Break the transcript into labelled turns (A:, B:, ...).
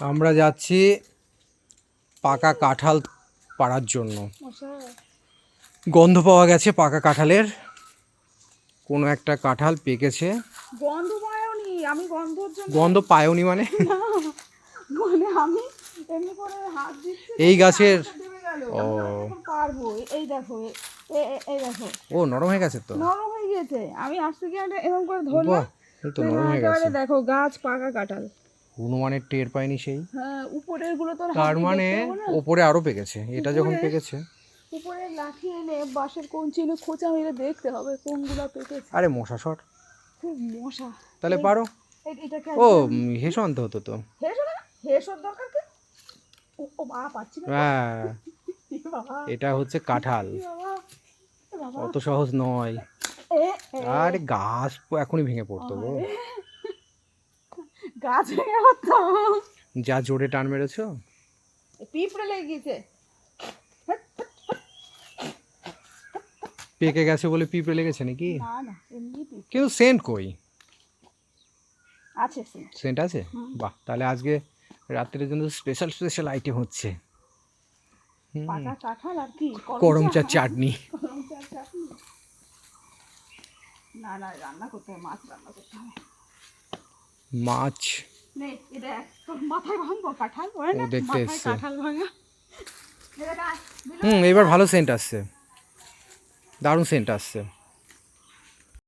A: আমরা যাচ্ছি পাকা কাঁঠাল পাড়ার জন্য। গন্ধ পাওয়া গেছে পাকা কাঁঠালের, কোনো একটা কাঁঠাল পেকেছে।
B: গন্ধ পায়নি, আমি গন্ধর জন্য
A: গন্ধ পায়নি মানে
B: মানে আমি এমনি করে হাত দিচ্ছি
A: এই গাছের। ও
B: পারবো। এই দেখো, এই দেখো,
A: ও নরম হয়ে গেছে তো,
B: নরম হয়ে গেছে। আমি আজকে কি এরকম করে ধরলাম,
A: এই তো নরম হয়ে
B: একেবারে
A: গেছে।
B: দেখো গাছ পাকা কাঁঠাল।
A: হনুমানের টের পায়নি সেই,
B: হ্যাঁ, উপরের গুলো তো
A: তার মানে ওপরে আরো পেকেছে। এটা যখন পেকেছে,
B: উপরে লাঠি এনে বাঁশের কঞ্চি এনে খোঁচা মেরে দেখতে হবে কোনগুলো পেকেছে।
A: আরে মশা সর,
B: খুব মশা।
A: তাহলে পারো। ও হেসো আনতে হতো তো।
B: হেসো না, হেসোর দরকার কি? ও মা, পাচ্ছি না।
A: হ্যাঁ, এটা হচ্ছে কাঁঠাল, অত সহজ নয়। আরে গাছ এখনই ভেঙে পড়তো গো,
B: গাছ ভেঙে পড়তো।
A: যা জোরে টান মেরেছো।
B: পিঁপড়ে লেগে গেছে।
A: পেকে গেছে বলে পিঁপড়ে লেগেছে নাকি?
B: না না, এমনি পিঁপড়ে।
A: কিন্তু সেন্ট কই?
B: আছে সেন্ট।
A: সেন্ট আছে? বাহ, তাহলে আজকে রাত্রের জন্য স্পেশাল স্পেশাল আইটেম হচ্ছে।
B: পাকা কাঁঠাল আর কি
A: করম চার চাটনি।
B: না না, রান্না করতে হবে, মাছ রান্না করতে হবে।
A: মাছ
B: নে এটা মাথায় ভাঙবো কাঁঠাল, ওরে না,
A: দেখতে
B: মাথায়
A: এসছে।
B: কাঁঠাল ভাঙা।
A: এবার ভালো সেন্ট আসছে, দারুণ সেন্ট আসছে।